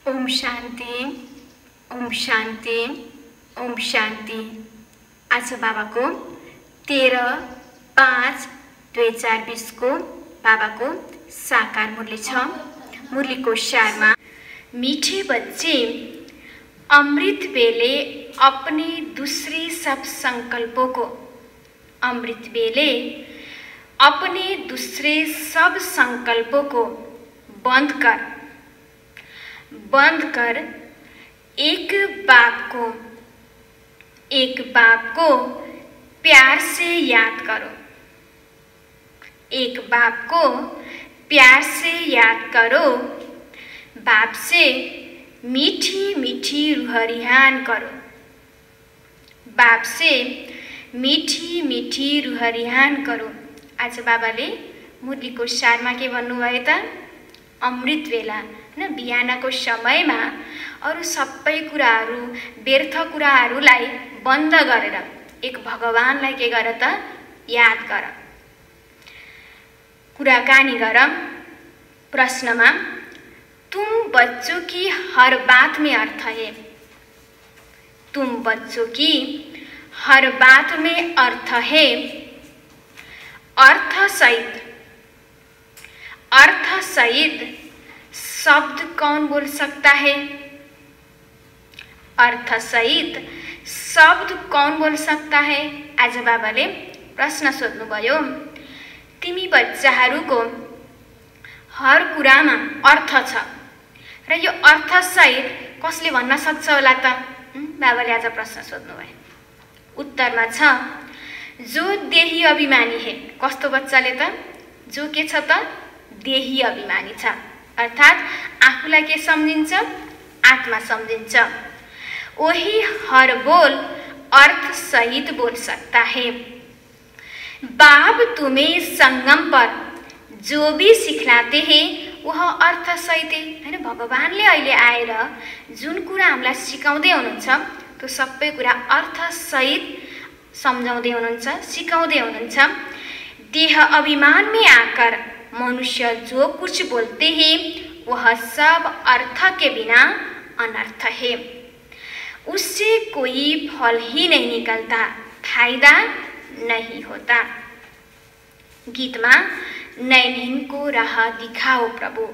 ओम शान्ति, ओम शान्ति, ओम शान्ति। आज बाबाको 13/5/2020 को बाबाको साकार मुरली छ। मुरलीको सारमा मीठे बच्चे अमृत बेले अपने दूसरे सब संकल्पों को, अमृत बेले अपने दूसरे सब संकल्पों को बंद कर एक बाप को प्यार से याद करो। एक बाप को प्यार से याद करो। बाप से मीठी मीठी रूहरिहान करो। बाप से मीठी मीठी रूहरिहान करो। आज बाबाले मुरलीको सारमा के भन्नुभयो त अमृत बेला हैन, बिहानको समयमा अरु सबै कुराहरू व्यर्थ कुराहरूलाई बन्द गरेर एक भगवानलाई के गर त याद गर। कुराकानी गर। प्रश्नमा तुम बच्चों की हर बात में अर्थ है। तुम बच्चों की हर बात में अर्थ है। अर्थ सहित शब्द कौन बोल सकता है? अर्थ सहित शब्द कौन बोल सकता है? आज बाबाले प्रश्न सोध्नुभयो। तिमी बच्चाहरूको हर कुरामा अर्थ छ र यो अर्थ सहित कसले भन्न सक्छ होला त? बाबाले आज प्रश्न सोध्नुभयो। उत्तरमा छ जो देही अभिमानी है। कस्तो बच्चाले त? जो के छ त? देही अभिमानी छ। अर्थात आफूलाई के सम्झिन्छ? आत्मा सम्झिन्छ। वही हर बोल अर्थ सहित बोल सकता है। बाप तुम्हें संगम पर जो भी सिखलाते हैं वह अर्थ सहित है। हैन, भगवानले अहिले आएर जुन कुरा हामीलाई सिकाउँदै हुनुहुन्छ त्यो सबै कुरा अर्थ सहित सम्झाउँदै हुनुहुन्छ, सिकाउँदै हुनुहुन्छ। देह अभिमान में आकर मनुष्य जो कुछ बोलते हैं वह सब अर्थ के बिना अनर्थ है। उससे कोई फल ही नहीं निकलता, फायदा नहीं होता। गीत में नैनहीन को राह दिखाओ प्रभु।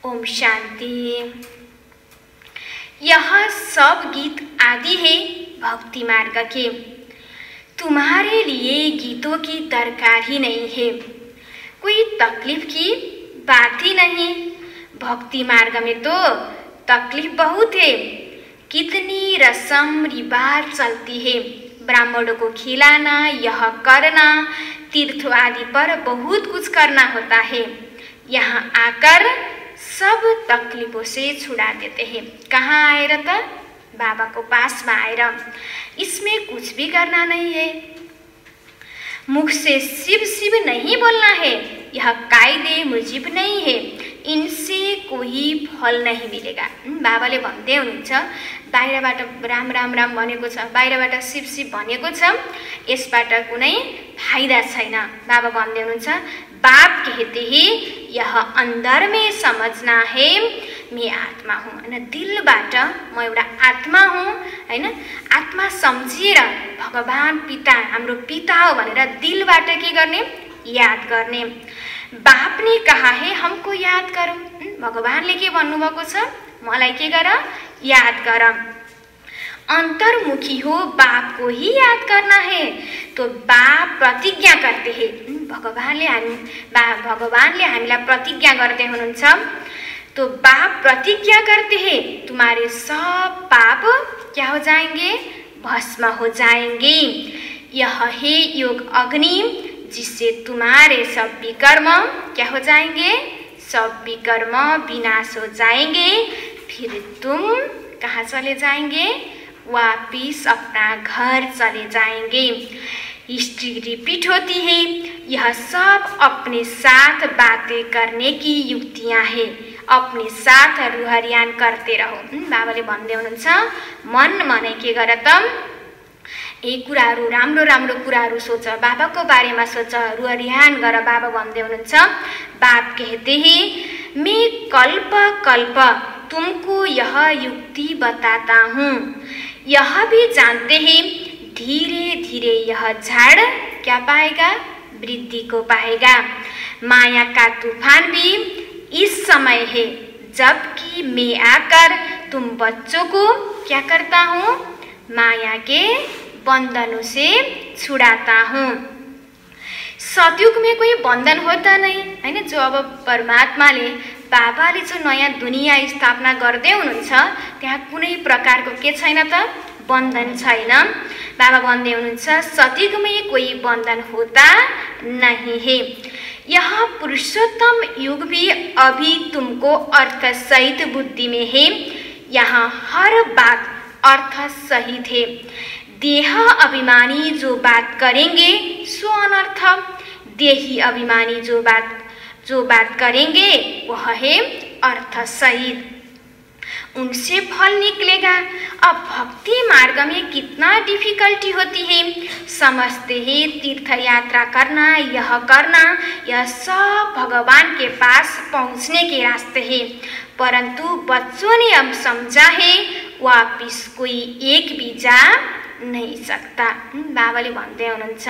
ओम शांति। यह सब गीत आदि है भक्ति मार्ग के। तुम्हारे लिए गीतों की दरकार ही नहीं है। कोई तकलीफ की बात ही नहीं। भक्ति मार्ग में तो तकलीफ बहुत है। कितनी रस्म रिवाज चलती है। ब्राह्मणों को खिलाना, यह करना, तीर्थ आदि पर बहुत कुछ करना होता है। यहाँ आकर सब तकलीफों से छुड़ा देते हैं। कहाँ आएर त? बाबा को पास में आएर। इसमें कुछ भी करना नहीं है। मुख से शिव शिव नहीं बोलना है। यह कायदे मुजिब नहीं है। इनसे कोई फल नहीं मिलेगा। बाबाले भन्दै हुनुहुन्छ बाहिरबाट राम राम राम भनेको छ, बाहिरबाट शिव शिव भनेको छ, यसबाट कुनै फाइदा छैन। बाबा भन्दै हुनुहुन्छ बाप कहते हैं यह अंदर में समझना है मैं आत्मा हूँ। हैन, दिलबाट म एउटा आत्मा हुँ। हैन, आत्मा सम्झिएर भगवान पिता हाम्रो पिता हो भनेर दिलबाट के गर्ने? याद गर्ने। बाप ने कहा है हमको याद करो। भगवानले के भन्नुभएको छ? मलाई के गर? याद गर। अंतर्मुखी हो बाप को ही याद करना है। तो बाप प्रतिज्ञा करते हैं। भगवानले हामीलाई प्रतिज्ञा गर्दै हुनुहुन्छ। तो बाप प्रतिज्ञा करते हैं तुम्हारे सब पाप क्या हो जाएंगे? भस्म हो जाएंगे। यह है योग अग्नि जिससे तुम्हारे सब विकर्म क्या हो जाएंगे? सब विकर्म विनाश हो जाएंगे। फिर तुम कहाँ चले जाएंगे? वापिस अपना घर चले जाएंगे। हिस्ट्री रिपीट होती है। यह सब अपने साथ बातें करने की युक्तियाँ है। अपने साथ रुहरियान करते रहो। बाबाले भन्दै हुनुहुन्छ मन मनै के गर त? यी कुराहरू राम्रो राम्रो कुराहरू सोच, बाबाको बारेमा सोच, रुहरिहान गर। बाबा भन्दै हुनुहुन्छ बाप कहते हैं मैं कल्प कल्प तुमको यह युक्ति बताता हूँ। यह भी जानते हैं धीरे धीरे यह झाड़ क्या पाएगा? वृद्धि को पाएगा। माया का तूफान भी इस समय है, जबकि मैं आकर तुम बच्चों को क्या करता हूँ? माया के बंधनों से छुड़ाता हूँ। सतयुग में कोई बंधन होता नहीं हैन। जो अब परमात्माले बाबाले जो नयाँ दुनियाँ स्थापना गर्दै हुनुहुन्छ त्यहाँ कुनै प्रकारको के छैन त? बंधन छैन। बाबा भन्दै हुनुहुन्छ सतयुग में कोई बंधन होता नहीं है। यह पुरुषोत्तम युग भी अभी तुमको अर्थ सहित बुद्धि में है। यहाँ हर बात अर्थ सहित है। देह अभिमानी जो बात करेंगे सो अनर्थ, देही अभिमानी जो बात करेंगे वह है अर्थ सहित, उनसे फल निकलेगा। अब भक्ति मार्ग में कितना डिफिकल्टी होती है। समझते हैं तीर्थ यात्रा करना, यह सब भगवान के पास पहुँचने के रास्ते हैं, परंतु बच्चों ने अब समझा है वापिस कोई एक भी जा नहीं सकता। बाबाले भन्दै हुनुहुन्छ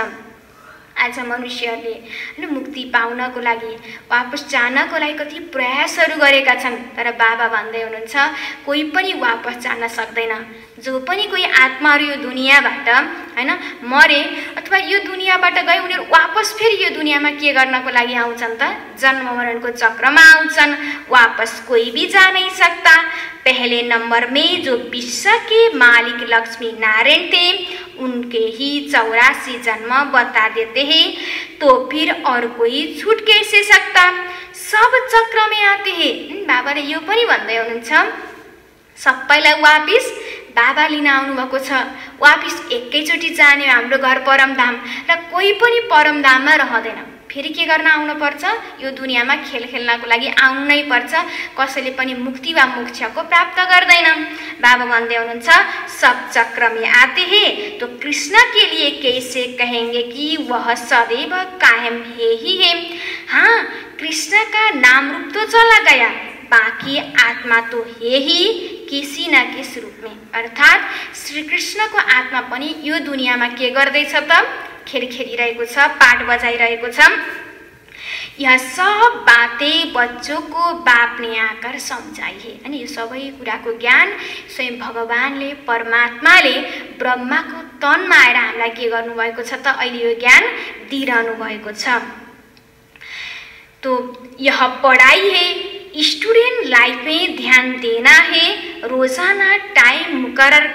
आज मनुष्यहरूले मुक्ति पाउनको लागि वापस जानको लागि कति प्रयासहरू गरेका छन्, तर बाबा भन्दै हुनुहुन्छ कोही पनि वापस जान सक्दैन। जो पनि कोही आत्माहरू यो दुनियाँबाट हैन मरे अथवा यो दुनियाँबाट गए उनीहरू वापस फेरि यो दुनियाँमा के गर्नको लागि आउँछन् त? जन्म मरणको चक्रमा आउँछन्। वापस कोही भी जा नहीं सकता। पहले नंबर में जो विश्व के मालिक लक्ष्मी नारायण थे उनके ही 84 जन्म बता देते हैं, तो फिर और कोई छूट कैसे सकता? सब चक्र में आते हैं। बाबाले यो पनि भन्दै हुनुहुन्छ सबैलाई वापिस बाबा लिन आउनु भएको छ। वापिस एकैचोटि जाने हाम्रो घर परमधाम र कोही पनि परमधाममा रहँदैन। फेरि के गर्न आउनु पर्छ? यो दुनियाँमा खेल खेल्नको लागि आउनु नै पर्छ। कसैले पनि मुक्ति वा मोक्षको प्राप्त गर्दैन। बाबा भन्दै हुनुहुन्छ सब चक्र में आते हैं तो कृष्ण के लिए कैसे कहेंगे कि वह सदैव कायम है ही है। हाँ, कृष्ण का नाम रूप तो चला गया, बाकी आत्मा तो है ही किसी न किस रूप में। अर्थात श्री कृष्ण को आत्मा पनि यो दुनियाँमा के गर्दैछ त? खेल खेलिरहेको छ, पाठ बजाइरहेको छ। यह सब बातें बच्चों को बाप ने आकर समझाई है। अनि यो सबै कुराको ज्ञान स्वयं भगवानले परमात्माले ब्रह्माको तनमा आएर हामीलाई के गर्नुभएको छ त? अहिले यो ज्ञान दिइरहनु भएको छ। तो यह पढ़ाई है, स्टूडेंट लाइफ में ध्यान देना है। रोजाना टाइम मुकर्रर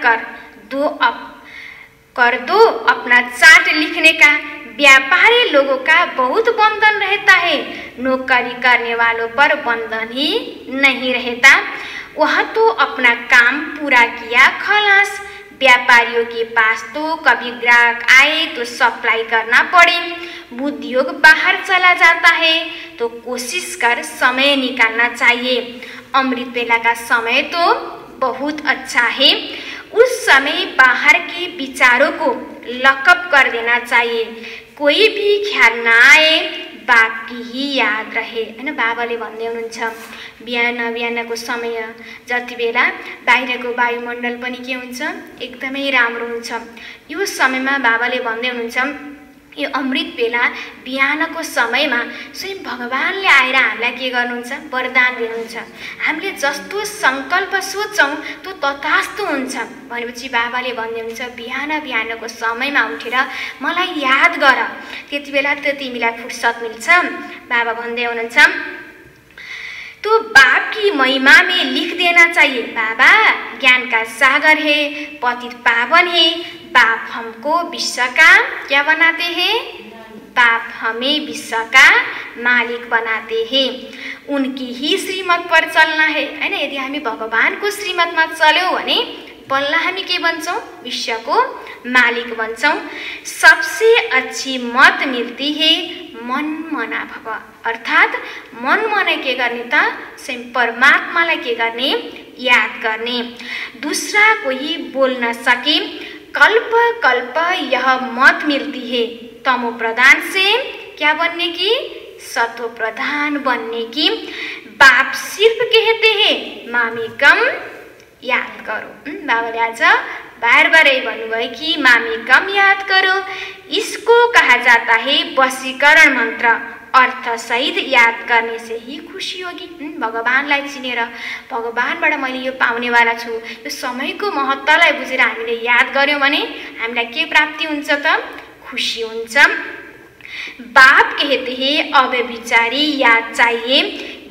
कर दो अपना चार्ट लिखने का। व्यापारी लोगों का बहुत बंधन रहता है, नौकरी करने वालों पर बंधन ही नहीं रहता। वह तो अपना काम पूरा किया खलास। व्यापारियों के पास तो कभी ग्राहक आए तो सप्लाई करना पड़े। उद्योग बाहर चला जाता है तो कोशिश कर समय निकालना चाहिए। अमृत बेला का समय तो बहुत अच्छा है, उस समय बाहर के विचारों को लकअप कर देना चाहिए। कोई भी ख्याल ना आए, बाप की ही याद रहे। हैन, बाबाले भन्दै हुनुहुन्छ बिहानको समय जति बेला बाहिरको वायुमण्डल पनि के हुन्छ? एकदमै राम्रो हुन्छ। यो समयमा बाबाले भन्दै हुनुहुन्छ यो अमृत बेला बिहानको समयमा स्वयं भगवानले आएर हामीलाई के गर्नुहुन्छ? वरदान दिनुहुन्छ। हामीले जस्तो संकल्प सोच्छौं त्यो तथास्तु हुन्छ भनेपछि बाबाले भन्दै हुनुहुन्छ बिहानको समयमा उठेर मलाई याद गर, त्यति बेला त तिमीलाई फुर्सद मिल्छ। बाबा भन्दै हुनुहुन्छ तो बाप की महिमा में लिख देना चाहिए। बाबा ज्ञान का सागर है, पतित पावन है। बाप हमको विश्व का क्या बनाते हैं? बाप हमें विश्व का मालिक बनाते हैं। उनकी ही श्रीमत पर चलना है। हैन, यदि हामी भगवानको श्रीमतमा चल्यौं भने बल्ल हामी के बन्छौं? विश्वको मालिक बन्छौं। सबसे अच्छी मत मिलती है मन मना भव। अर्थात मन मनै के गर्ने त? स्वयं परमात्मालाई के गर्ने? याद गर्ने। दूसरा कोई बोल न सके। कल्प कल्प यह मत मिलती है तमो प्रधान से क्या बनने की? सतो प्रधान बनने की। बाप सिर्फ कहते हैं मामी कम याद करो। बाबाले आज बार बार भन्नुभयो कि मामी कम याद करो। इसको कहा जाता है वशीकरण मंत्र। अर्थ सहित याद करने से ही खुशी होगी। भगवानलाई चिनेर भगवानबाट मैले यो पाउनेवाला छु, यो समयको महत्त्वलाई बुझेर हामीले याद गर्यौं भने हामीलाई के प्राप्ति हुन्छ त? खुशी हुन्छ। बाप कहते हैं अब विचारी याद चाहिए,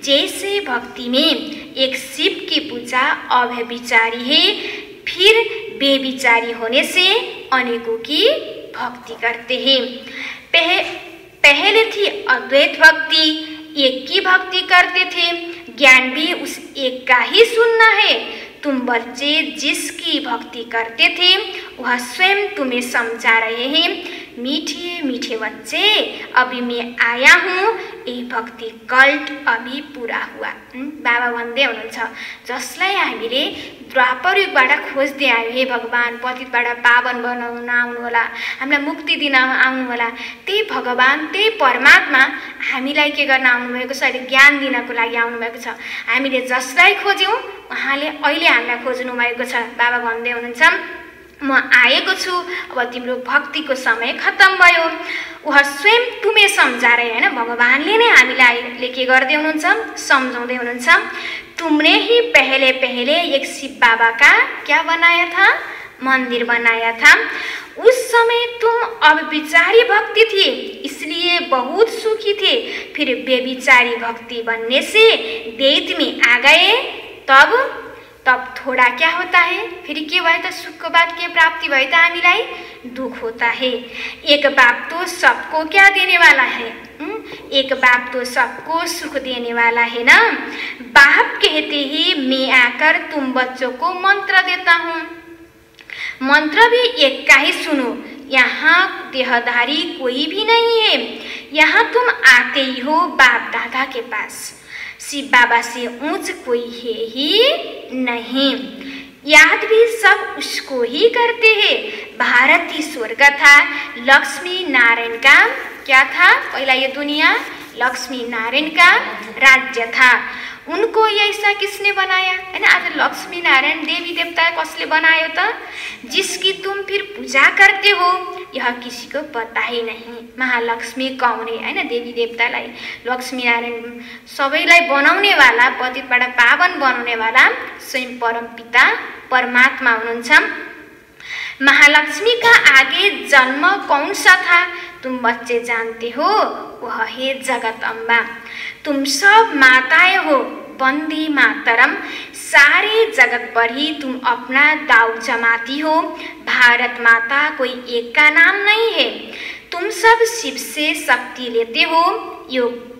जैसे भक्ति में एक शिव की पूजा अव्यभिचारी है, फिर बेविचारी होने से अनेकों की भक्ति करते हैं। पहले थी अद्वैत भक्ति, एक की भक्ति करते थे, ज्ञान भी उस एक का ही सुनना है। तुम बच्चे जिसकी भक्ति करते थे वह स्वयं तुम्हें समझा रहे हैं। मीठे मीठे बच्चे अभी मैं आया हूँ, ये भक्ति कल्ट अभी पूरा हुआ। बाबा भन्दै हुनुहुन्छ जसलाई हामीले द्वापर युगबाट खोज्दै आयो, हे भगवान पतितबाट पावन बनाउन आउनु होला, हामीलाई मुक्ति दिन आउनु होला, त्यही भगवान त्यही परमात्मा हामीलाई के गर्न आउनुभएको छ? अहिले ज्ञान दिनको लागि आउनुभएको छ। हामीले जसलाई खोज्यौँ उहाँले अहिले हामीलाई खोज्नु भएको छ। बाबा भन्दै हुनुहुन्छ म आएको छु, अब तिम्रो भक्तिको समय खत्म भयो। वह स्वयं तुम्हें सम्झा रहे हैन, भगवानले नै हामीलाई के गर्दै हुनुहुन्छ? सम्झाउँदै हुनुहुन्छ। तुमने ही पहले पहले एक शिव बाबा का क्या बनाया था? मंदिर बनाया था। उस समय तुम अव्यभिचारी भक्ति थी, इसलिए बहुत सुखी थे। फिर बेविचारी भक्ति बनने से द्वैत में आ गए, तब थोड़ा क्या होता है? फिर के भयो त? सुखको बाद के प्राप्ति भयो त? हामीलाई दुख होता है। एक बाप तो सबको क्या देने वाला है? एक बाप तो सबको सुख देने वाला है ना। बाप कहते ही मैं आकर तुम बच्चों को मंत्र देता हूँ। मंत्र भी एक का ही सुनो, यहाँ देहधारी कोई भी नहीं है। यहाँ तुम आते ही हो बाप दादा के पास, शिव बाबा से ऊंच कोई है ही नहीं। याद भी सब उसको ही करते हैं। भारत ही स्वर्ग था, लक्ष्मी नारायण का क्या था? पहला ये दुनिया लक्ष्मी नारायण का राज्य था। उनको ऐसा किसने बनाया है ना? आज लक्ष्मी नारायण देवी देवता कसले बनायो त? जिसकी तुम फिर पूजा करते हो, यह किसी को पता ही नहीं। महालक्ष्मी कौन है ना? देवी देवतालाई लक्ष्मी नारायण सबैलाई बनाउने वाला, पतितबाट पावन बनाउने वाला स्वयं परम पिता परमात्मा हुनुहुन्छ। महालक्ष्मी का आगे जन्म कौन सा था? तुम बच्चे जानते हो, वह है जगत अम्बा। तुम सब माताएं हो, वंदे मातरम। सारे जगत पर ही तुम अपना दाव जमाती हो। भारत माता कोई एक का नाम नहीं है। तुम सब शिव से शक्ति लेते हो।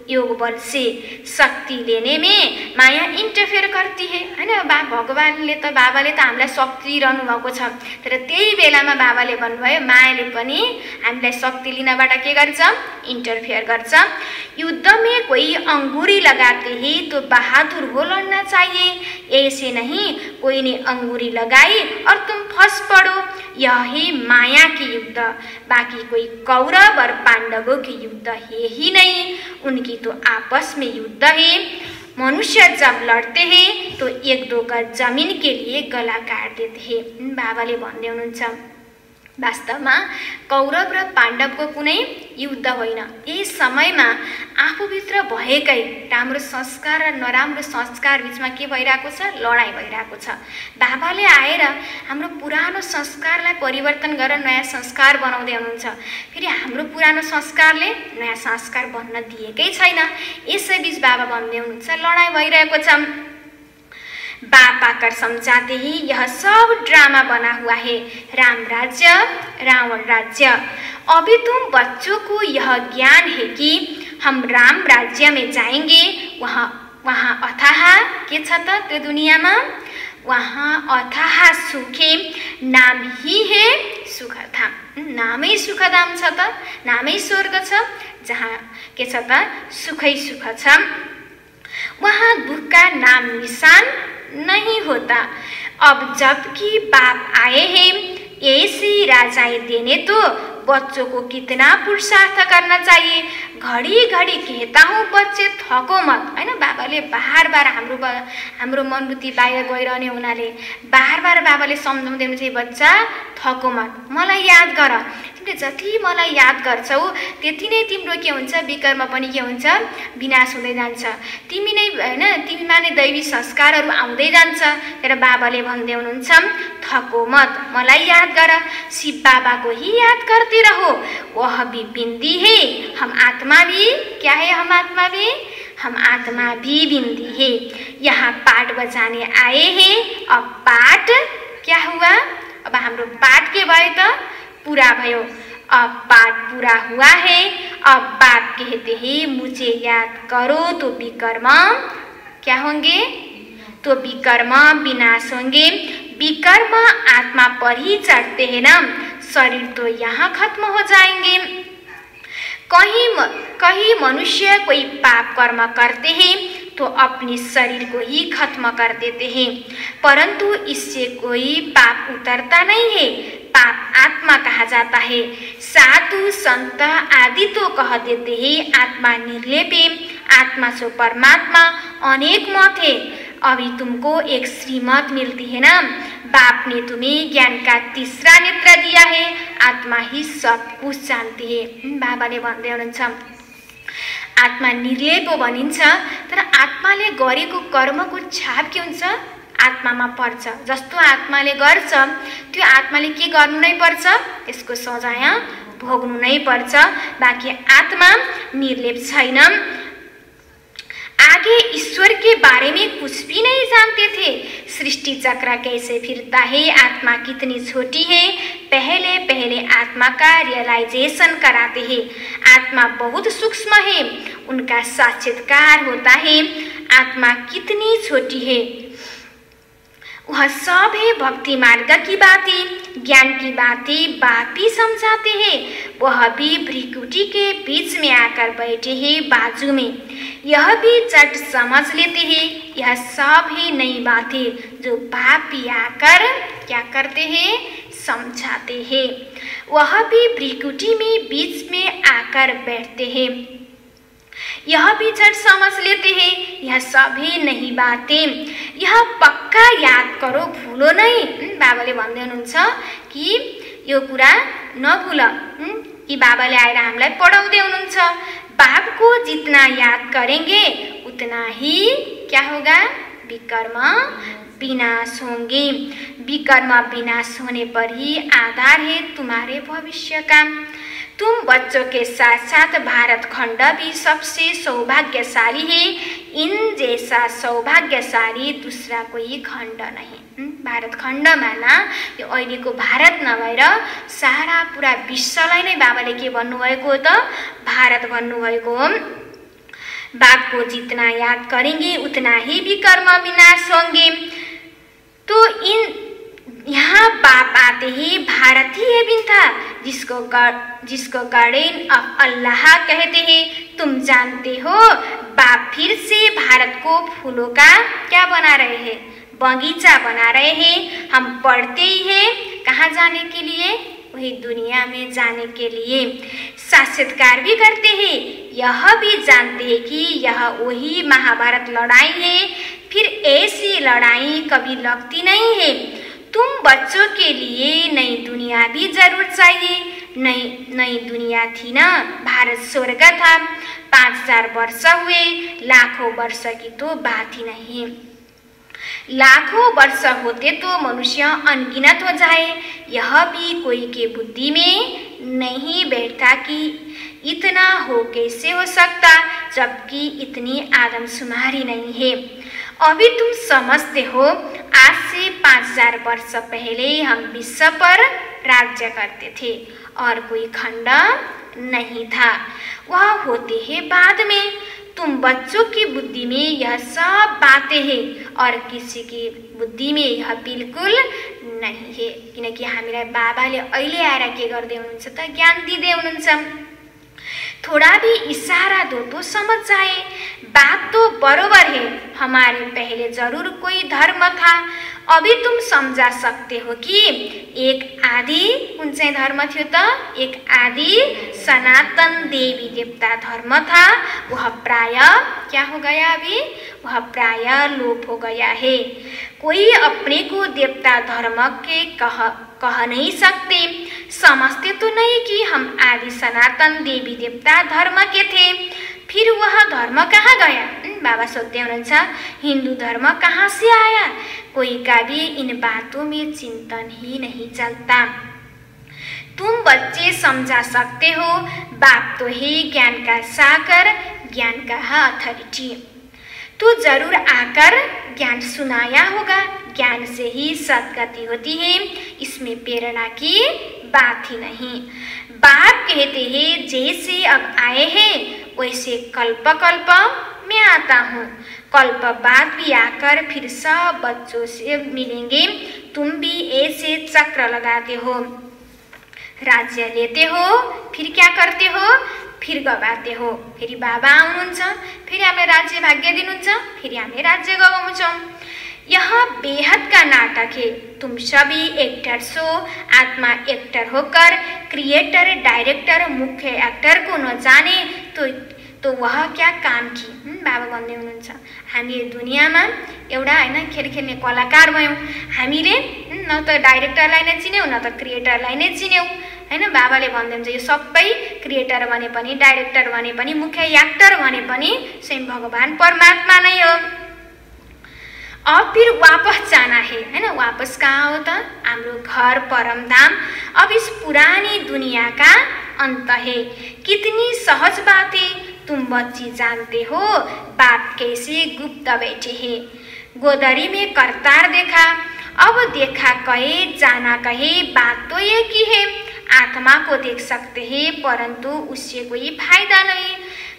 योग बल से शक्ति लेने में माया इंटरफेयर करती है ना? भगवानले त बाबाले त हामीलाई शक्ति दिइरहनु भएको छ, तर त्यही बेलामा बाबाले भन्नुभयो मायाले पनि हामीलाई शक्ति लिनबाट के गर्छ? इंटरफेयर गर्छ। युद्ध में कोई अंगूरी लगाते ही तो बहादुर हो लड़ना चाहिए, ऐसे नहीं कोई ने अंगूरी लगाई और तुम फंस पड़ो। यही माया की युद्ध, बाकी कोई कौरव और पांडवों की युद्ध है ही नहीं। उनकी तो आपस में युद्ध है। मनुष्य जब लड़ते हैं तो एक दो गज जमीन के लिए गला काट देते हैं। बाबाले भन्दै हुनुहुन्छ वास्तवमा कौरव र पाण्डवको कुनै युद्ध होइन। यही समयमा आफूभित्र भएकै राम्रो संस्कार र नराम्रो संस्कार बीचमा के भइरहेको छ? लडाई भइरहेको छ। बाबाले आएर हाम्रो पुरानो संस्कारलाई परिवर्तन गरेर नयाँ संस्कार बनाउँदै हुनुहुन्छ। फेरि हाम्रो पुरानो संस्कारले नयाँ संस्कार बन्न दिएकै छैन। यसैबीच बाबा भन्दै हुनुहुन्छ लडाई भइरहेको छ। बाप आकर समझाते ही यह सब ड्रामा बना हुआ है, राम राज्य रावण राज्य। अभी तुम बच्चों को यह ज्ञान है कि हम राम राज्य में जाएंगे। वहाँ अथाह के छ त त्यो दुनियाँमा? वहाँ अथाह सुखे नाम ही है सुखधाम। नामै सुखधाम छ त, नामै स्वर्ग छ, जहाँ के छ त सुखै सुख छ। वहाँ दुख का नाम निशान नहीं होता। अब जबकि बाप आए हैं ऐसी राजाएं देने तो बच्चों को कितना पुरुषार्थ करना चाहिए। घड़ी घड़ी कहता हूँ बच्चे थको मत, हैन। बाबाले बार बार हाम्रो मनबुद्धि बाहिर गइरहने हुनाले बार बार बाबाले सम्झाउँदै हुनुहुन्छ, बच्चा थको मत, मलाई याद गर। तिमीले जति मलाई याद गर्छौ त्यति नै तिम्रो के हुन्छ, विकर्म पनि के हुन्छ, विनाश हुँदै जान्छ। तिमी नै हैन, तिमीमा नै दैवी संस्कारहरू आउँदै जान्छ। तर बाबाले भन्दै हुनुहुन्छ थको मत, मलाई याद गर। शिव बाबा को ही याद करते रहो। वह भी बिंदी है, हम आत्मा भी क्या है, हम आत्मा भी बिंदी है। यहाँ पाठ बजाने आए हैं। अब पाठ क्या हुआ, अब हाम्रो पाठ के भयो त पूरा भयो। अब पाठ पूरा हुआ है। अब बाप कहते हैं मुझे याद करो तो विकर्म क्या होंगे, तो विकर्म विनाश होंगे। विकर्म आत्मा पर ही चढ़ते हैं ना, शरीर तो यहाँ खत्म हो जाएंगे। कहीं मनुष्य कोई पाप कर्म करते हैं तो अपने शरीर को ही खत्म कर देते हैं, परंतु इससे कोई पाप उतरता नहीं है। पाप आत्मा कहा जाता है। साधु संत आदि तो कह देते हैं आत्मा निर्लेप है, आत्मा सो परमात्मा, अनेक मत है। अभी तुमको एक श्रीमत मिलती है ना, बाप ने तुम्हें ज्ञान का तीसरा नेत्र दिया है, आत्मा ही सब कुछ जानती है। बाबाले भन्दै हुनुहुन्छ आत्मा निर्लेप हो भनिन्छ, तर आत्माले गरेको कर्मको छाप के हुन्छ, आत्मामा पर्छ। जस्तो आत्माले गर्छ त्यो आत्माले के गर्नु नै पर्छ, त्यसको सजाय भोग्नु नै पर्छ। बाँकी आत्मा निर्लेप छैन। आगे ईश्वर के बारे में कुछ भी नहीं जानते थे। सृष्टि चक्र कैसे फिरता है, आत्मा कितनी छोटी है, पहले पहले आत्मा का रियलाइजेशन कराते हैं। आत्मा बहुत सूक्ष्म है, उनका साक्षात्कार होता है। आत्मा कितनी छोटी है, वह सब है भक्ति मार्ग की बातें, ज्ञान की बातें बाप ही समझाते हैं। वह भी भ्रिकुटी के बीच में आकर बैठे हैं बाजू में, यह भी झट समझ लेते हैं। यह सब है नई बातें जो बाप ही आकर क्या करते हैं, समझाते हैं। वह भी भ्रिकुटी में बीच में आकर बैठते हैं, यह भी झट समझ लेते हैं। यह सभी नहीं बातें, यह पक्का याद करो, भूलो नहीं। बाबाले भन्दै हुनुहुन्छ कि यो कुरा नभूल, कि बाबाले आएर हामीलाई पढाउँदै हुनुहुन्छ। बाप को जितना याद करेंगे उतना ही क्या होगा, विकर्म विनाश होंगे। विकर्म विनाश होने पर ही आधार है तुम्हारे भविष्य का। तुम बच्चों के साथ साथ भारत खंड भी सबसे सौभाग्यशाली है। इन जैसा सौभाग्यशाली दूसरा कोही खण्ड नहीं। भारत खण्डमा न, यो अहिलेको भारत नभएर सारा पुरा विश्वलाई नै बाबाले के भन्नुभएको हो त, भारत भन्नुभएको हो। बाप को जितना याद करेंगे उतना ही विकर्म विनाश होंगे। तो यहाँ बाप आते ही भारत ही है बिंथा, जिसको गार्डन ऑफ अल्लाह कहते हैं। तुम जानते हो बाप फिर से भारत को फूलों का क्या बना रहे हैं, बगीचा बना रहे हैं। हम पढ़ते ही हैं कहाँ जाने के लिए, वही दुनिया में जाने के लिए। साक्षात्कार भी करते हैं, यह भी जानते हैं कि यह वही महाभारत लड़ाई है, फिर ऐसी लड़ाई कभी लगती नहीं है। तुम बच्चों के लिए नई दुनिया भी जरूर चाहिए। नई दुनिया थी ना, भारत स्वर्ग था। 5000 वर्ष हुए, लाखों वर्ष की तो बात ही नहीं। लाखों वर्ष होते तो मनुष्य अनगिनत हो जाए। यह भी कोई के बुद्धि में नहीं बैठता कि इतना हो कैसे हो सकता, जबकि इतनी आदमशुमारी नहीं है। अभी तुम समझते हो, आज से 5000 वर्ष पहले हम विश्व पर राज्य करते थे और कोई खंड नहीं था, वह होते हैं बाद में। तुम बच्चों की बुद्धि में यह सब बातें हैं और किसी की बुद्धि में यह बिल्कुल नहीं है, किनकि हामीलाई बाबाले अहिले आएर के गर्दै हुनुहुन्छ त, ज्ञान दिँदै हुनुहुन्छ। थोड़ा भी इशारा दो तो समझ जाए। बात तो बरोबर है, हमारे पहले जरूर कोई धर्म था। अभी तुम समझा सकते हो कि एक आदि कुन चाहिँ धर्म थियो त? एक आदि सनातन देवी देवता धर्म था। वह प्राय क्या हो गया अभी? वह प्राय लोप हो गया है। कोई अपने को देवता धर्म के कह नहीं सकते। समझते तो नहीं कि हम आदि सनातन देवी देवता धर्म के थे। फिर वह धर्म कहाँ गया? बाबा सोचते हुनुहुन्छ, हिंदू धर्म कहाँ से आया? कोई का भी इन बातों में चिंतन ही नहीं चलता। तुम बच्चे समझा सकते हो, बाप तो है ज्ञान का सागर, ज्ञान का अथॉरिटी। तो जरूर आकर ज्ञान सुनाया होगा। ज्ञान से ही सद्गति होती है, इसमें प्रेरणा की बात ही नहीं। बाप कहते हैं जैसे अब आए हैं वैसे कल्प कल्प मैं आता हूँ। कल्प बाद भी आकर फिर सब बच्चों से मिलेंगे। तुम भी ऐसे चक्र लगाते हो, राज्य लेते हो, फिर क्या करते हो? फिर गवाते हो। फेरि बाबा आउनुहुन्छ, फेरि हामीलाई राज्य भाग्य दिनुहुन्छ, फेरि हामी राज्य गवाउँछौँ। यह बेहद का नाटक है। तुम सभी एक्टर्स हो। आत्मा एक्टर होकर क्रिएटर, डाइरेक्टर, मुख्य एक्टर को नजाने तो वह क्या काम की? बाबा भन्दै हुनुहुन्छ, हामी दुनियाँमा एउटा हैन खेल खेल्ने कलाकार भयौँ। हामीले न त डाइरेक्टरलाई नै चिन्यौँ, न त क्रिएटरलाई नै चिन्यौँ हैन। बाबाले भन्दै हुन्छ यो सबै क्रिएटर भने पनि, डाइरेक्टर भने पनि, मुख्य एक्टर भने पनि स्वयं भगवान परमात्मा नै हो। अब फिर वापस जाना है ना? वापस कहाँ हो त? हाम्रो घर परमधाम। अब इस पुरानी दुनिया का अंत है। कितनी सहज बात है। तुम बच्ची जानते हो बाप कैसे गुप्त बैठे हैं। गोदरी में करतार देखा, अब देखा कहे, जाना कहे, बात तो एक ही है। आत्मा को देख सकते हैं परंतु उससे कोई फायदा नहीं।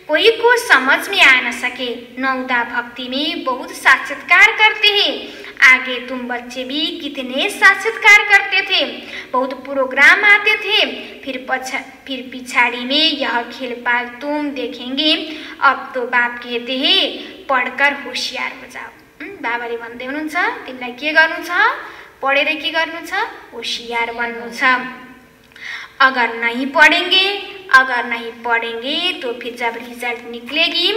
कोई को समझ में आ न सके। नौदा भक्ति में बहुत साक्षात्कार करते हैं। आगे तुम बच्चे भी कितने साक्षात्कार करते थे, बहुत प्रोग्राम आते थे। फिर पिछाड़ी में यह खेलपाल तुम देखेंगे। अब तो बाप कहते हैं पढ़कर होशियार हो जाओ। बाबाले भन्दै हुनुहुन्छ तिमीलाई के गर्नु छ? पढेर के गर्नु छ? होशियार बन्नु छ। अगर नहीं पढ़ेंगे तो फिर जब रिजल्ट निकलेगी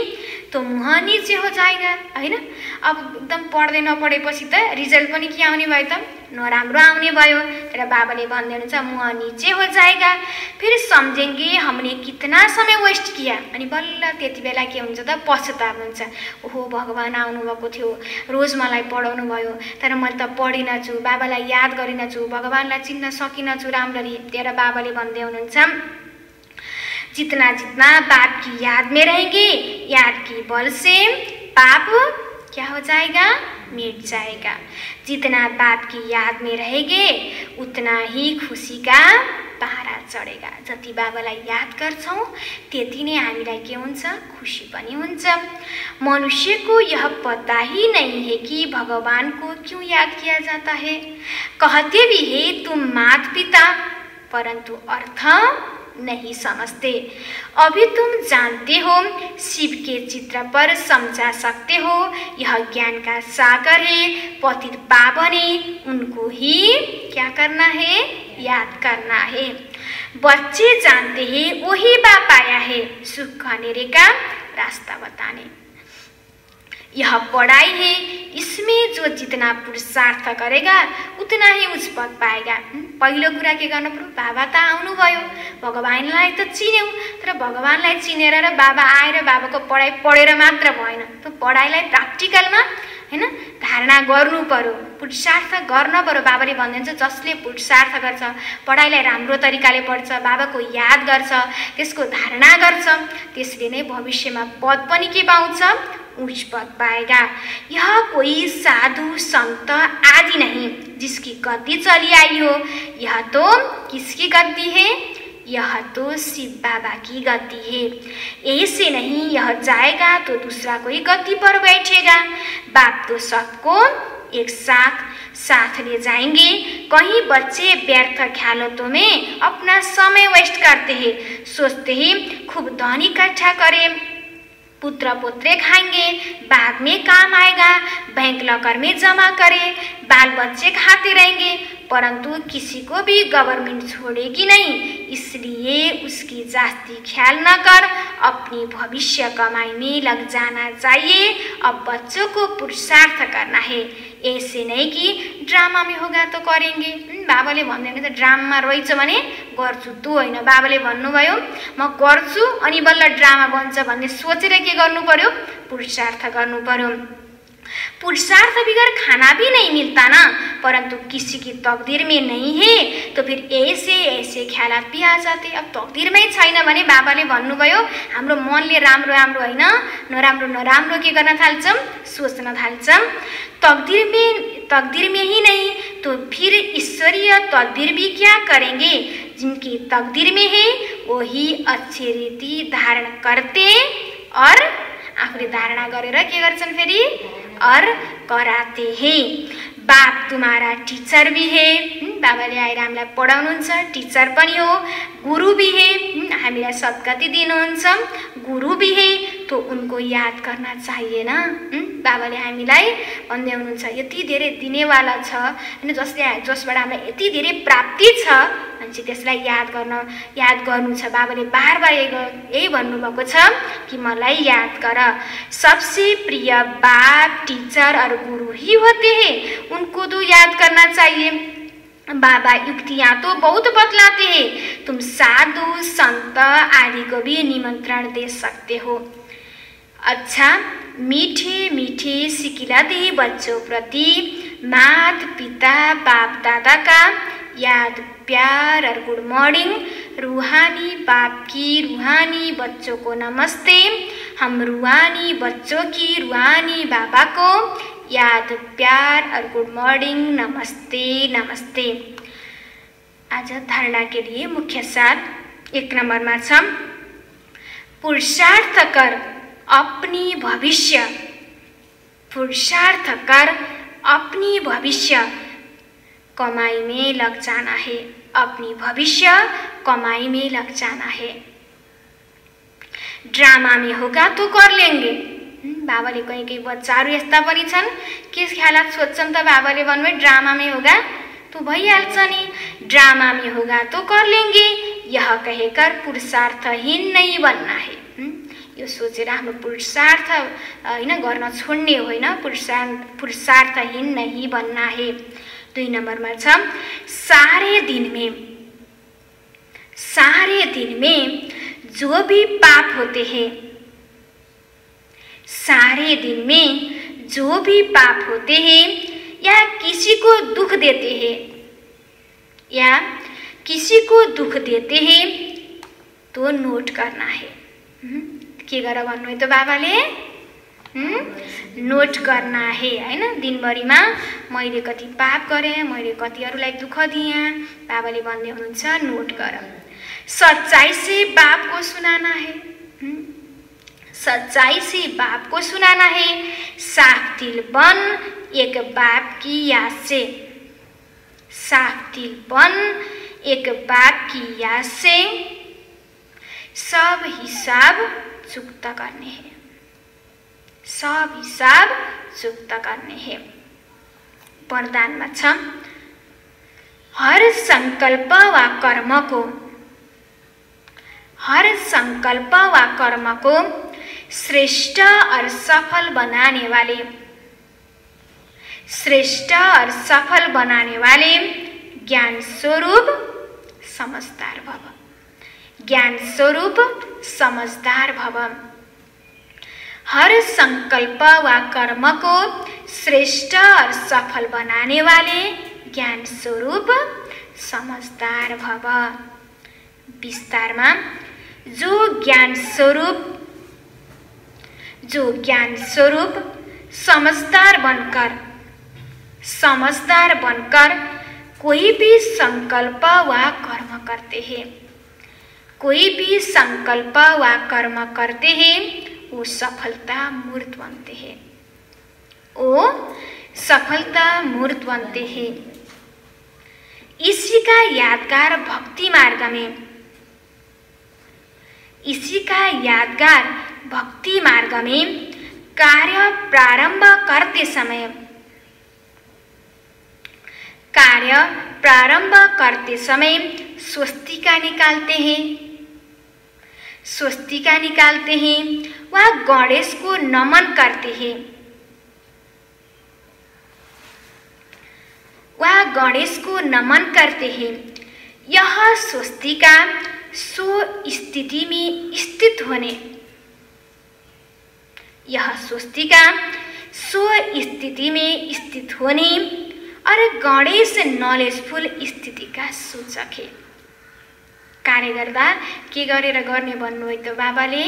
तो मुह नीचे हो जाएगा हैन। अब एकदम पढ्दै नपढेपछि त रिजल्ट पनि के आउने भयो त? नराम्रो आउने भयो। तर बाबाले भन्दै हुनुहुन्छ मुह नीचे हो जाएगा। फिर समझेंगे हमने कितना समय वेस्ट किया। अनि बल्ल त्यति बेला के हुन्छ त? पश्चाताप हुन्छ। ओहो भगवान आउनु भएको थियो, रोज मलाई पढाउनु भयो, तर मैले त पढिन छु, बाबालाई याद गरिन छु, भगवानलाई चिन्न सकिन छु राम्ररी। त्यही बाबाले भन्दै हुनुहुन्छ जितना जितना बाप की याद में रहेंगे, याद की बल से पाप क्या हो जाएगा? मिट जाएगा। जितना बाप की याद में रहेंगे उतना ही खुशी का पहारा चढेगा। जति बाबालाई याद गर्छौं त्यति नै हामीलाई के हुन्छ? खुशी पनि हुन्छ। मनुष्य को यह पता ही नहीं है कि भगवान को क्यों याद किया जाता है। कहते भी है तुम माता पिता, परंतु अर्थ नहीं समझते। अभी तुम जानते हो, शिव के चित्र पर समझा सकते हो यह ज्ञान का सागर है। पतित पावन है, उनको ही क्या करना है? याद करना है। बच्चे जानते हैं वही बाप आया है सुख अंधेरे का रास्ता बताने। यह पढ़ाई है, इसमें जो जितना पुरुषार्थ करेगा उतना ही उच्च पद पाएगा। पहिलो कुरा के गर्नु पर्यो? बाबा त आउनुभयो, भगवानलाई त चिन्यौँ, तर भगवानलाई चिनेर र बाबा आएर बाबाको पढाइ पढेर मात्र भएन। त पढाइलाई प्र्याक्टिकलमा हैन धारणा गर्नु पर्यो, पुरुषार्थ गर्न पर्यो। बाबाले भन्नुहुन्छ जसले पुरुषार्थ गर्छ, पढाइलाई राम्रो तरिकाले पढ्छ, बाबाको याद गर्छ, त्यसको धारणा गर्छ, त्यसले नै भविष्यमा पद पनि के पाउँछ? उच्च पद पाएगा। यह कोई साधु संत आदि नहीं जिसकी गति चली आई हो। यह तो किसकी गति है? यह तो शिव बाबा की गति है। ऐसे नहीं यह जाएगा तो दूसरा कोई गति पर बैठेगा। बाप तो सबको एक साथ ले जाएंगे। कहीं बच्चे व्यर्थ ख्यालों में अपना समय वेस्ट करते हैं, सोचते हैं खूब धन इकट्ठा करें, पुत्र पुत्रे खाएंगे, बाद में काम आएगा, बैंक लॉकर में जमा करें, बाल बच्चे खाते रहेंगे, परंतु किसी को भी गवर्नमेंट छोड़ेगी नहीं। इसलिए उसकी जास्ती ख्याल न कर अपनी भविष्य कमाई में लग जाना चाहिए। अब बच्चों को पुरुषार्थ करना है, ऐसे नहीं कि ड्रामा में होगा तो करेंगे। बाबाले भन्दैन ड्रामामा रहेछ भने गर्छु तँ होइन, बाबाले भन्नुभयो म गर्छु अनि बल्ल ड्रामा बन्छ भन्ने सोचेर के गर्नु पर्यो, पुरुषार्थ गर्नु पर्यो। पुरुषार्थ बगैर खाना भी नहीं मिलता ना, परंतु किसी की तकदीर में नहीं है तो फिर ऐसे ख्यालात भी आ जाते। अब तकदीर में छैन भने बाबाले भन्नुभयो हाम्रो मनले राम्रो राम्रो होइन नराम्रो के गर्न थाल्छौं, सोच्न थाल्छौं। तकदीर में ही नहीं तो फिर ईश्वरीय तकदीर भी क्या करेंगे। जिनकी तकदीर में है वही अच्छी रीति धारण करते और आफूले धारणा गरेर के गर्छन् फेरि और कराते हैं। बाप तुम्हारा टीचर भी है, बाबाले आएर हामीलाई पढाउनुहुन्छ, टीचर पनि हो, गुरु भी है, हामीलाई सद्गति दिनुहुन्छ, गुरु भी है, तो उनको याद करना चाहिए ना। बाबाले हामीलाई भन्दै हुनुहुन्छ यति धेरै दिनेवाला छ हैन, जसबाट हामीलाई यति धेरै प्राप्ति छ, मान्छे त्यसलाई याद गर्नु छ। बाबाले बार यही भन्नुभएको छ कि मलाई याद गर। सबसे प्रिय बाप, टीचर और गुरु ही होते हैं, उनको तो याद करना चाहिए। बाबा युक्तियाँ तो बहुत बतलाते हैं, तुम साधु संत आदि को भी निमंत्रण दे सकते हो। अच्छा, मीठे मीठे सिकिलादेही बच्चों प्रति माता पिता बाप दादा का याद, प्यार और गुड मॉर्निंग। रूहानी बाप की रूहानी बच्चों को नमस्ते। हम रूहानी बच्चों की रूहानी बाबा को याद, प्यार और गुड मॉर्निंग, नमस्ते नमस्ते। आज धारणा के लिए मुख्य सार 1 नंबरमा छ, पुरुषार्थ कर अपनी भविष्य, पुरुषार्थ कर अपनी भविष्य कमाई में लग जाना है, अपनी भविष्य कमाई में लग जाना है। ड्रामा में होगा तो कर लेंगे। बाबाले कहीं बच्चाहरू यस्ता पनि छन् के ख्यालात सोच्छन् त, बाबाले भन्नुभयो ड्रामा में होगा तो भइहाल्छ नि, ड्रामा में होगा तो कर लेंगे, यह कहकर पुरुषार्थहीन नहीं बनना है। यो सोचेर हाम्रो पुरुषार्थ हैन गर्न छोड्ने होइन, पुरुषार्थहीन नहीं बनना है। 2 नंबरमा छ, सारे दिन में जो भी पाप होते हैं, सारे दिन में जो भी पाप होते हैं या किसी को दुख देते हैं तो नोट करना है। के गर भन्नु त बाबाले नोट करना है हैन। दिनभरिमा मैले कति पाप गरेँ, मैले कति अरूलाई दुःख दिएँ, बाबाले भन्दै हुनुहुन्छ नोट गर। सच्चाई से बाप को सुनाना है, सच्चाई से बाप को सुनाना है। साफ दिल बन एक बाप की याद से, साफ दिल बन एक बाप की याद से सब हिसाब चुकता करने हैं, सब हिसाब चुकता करने हैं। वरदानमा छ, हर संकल्प व कर्म को श्रेष्ठ और सफल बनाने वाले ज्ञान स्वरूप समझदार भव, ज्ञान स्वरूप समझदार भव। हर संकल्प व कर्म को श्रेष्ठ और सफल बनाने वाले ज्ञान स्वरूप समझदार भव। विस्तारमा, जो ज्ञान स्वरूप समझदार बनकर कोई भी संकल्प व कर्म करते हैं, वो सफलता मूर्त बनते हैं, वो सफलता मूर्त बनते हैं। इसी का यादगार भक्ति मार्ग में, इसी का यादगार भक्ति मार्ग में कार्य प्रारंभ करते समय, कार्य प्रारंभ करते समय स्वस्तिका निकालते हैं, स्वस्तिका निकालते हैं, वह गणेश को नमन करते हैं, वह गणेश को नमन करते हैं। यह स्वस्तिका सो स्थिति में स्थित होने, यह स्वस्तिका सो स्थिति में स्थित होने और गणेश नलेजफुल स्थिति का सूचक है। कार्य गर्दा के गरेर गर्ने भन्नुभयो त बाबाले?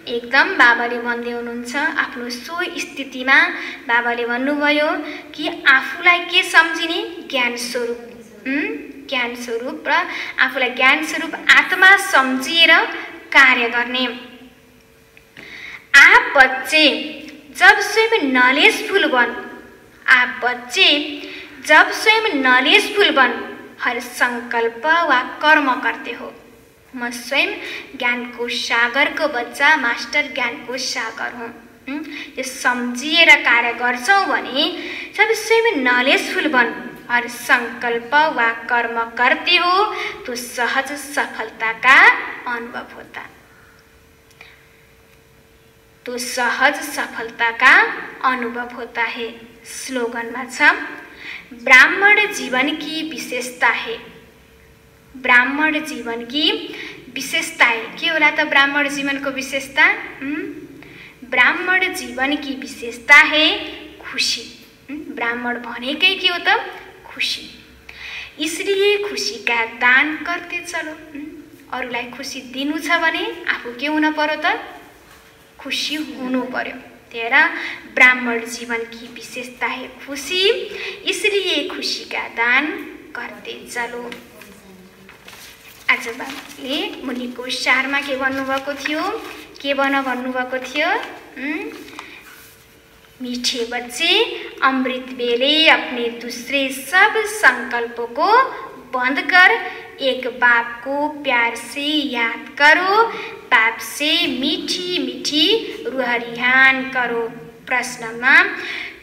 एकदम बाबाले भन्दै हुनुहुन्छ आफ्नो सो स्थितिमा बाबाले भन्नुभयो कि आफूलाई के सम्झिने? ज्ञान स्वरूप, ज्ञान स्वरूप र आफूलाई ज्ञान स्वरूप आत्मा सम्झिएर कार्य गर्ने। आप बच्चे जब स्वयं नॉलेजफुल बन, आप बच्चे जब स्वयं नॉलेजफुल बन हर संकल्प वा कर्म करते हो। म स्वयं ज्ञान को सागर को बच्चा, मास्टर ज्ञान को सागर हूँ। यो सम्झिएर कार्य गर्छौं भने जब स्वयं नॉलेजफुल बन और संकल्प वा कर्म करते हो तो सहज सफलता का अनुभव होता, तो सहज सफलता का अनुभव होता है। स्लोगन में छ ब्राह्मण जीवन की विशेषता है, ब्राह्मण जीवन की विशेषता है। के होला त ब्राह्मण जीवन को विशेषता? ब्राह्मण जीवन की विशेषता है खुशी। ब्राह्मण भनेकै के हो त? खुशी। इसलिए खुशी का दान करते चलो। अरूलाई खुशी दिनु छ भने आफू के हुन पर्यो त? खुशी हुनु पर्यो। तेरा ब्राह्मण जीवन की विशेषता है खुशी, इसलिए खुशी का दान करते चलो। आज बाबाले मुनिको सारमा के भन्नुभएको थियो? के भन्नुभएको थियो? मीठे बच्चे अमृत बेले अपने दूसरे सब संकल्पों को बंद कर एक बाप को प्यार से याद करो, बाप से मीठी मीठी रूहरिहान करो। प्रश्न में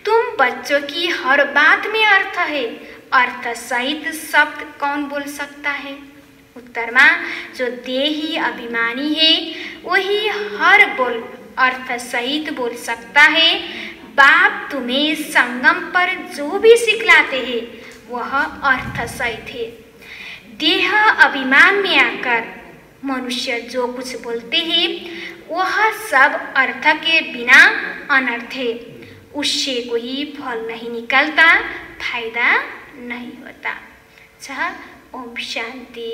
तुम बच्चों की हर बात में अर्थ है, अर्थ सहित शब्द कौन बोल सकता है? उत्तर में जो देही अभिमानी है वही हर बोल अर्थ सहित बोल सकता है। बाप तुम्हें संगम पर जो भी सिखलाते हैं वह अर्थ सहित है। देह अभिमान में आकर मनुष्य जो कुछ बोलते हैं वह सब अर्थ के बिना अनर्थ है, उससे कोई फल नहीं निकलता, फायदा नहीं होता। ओम शांति।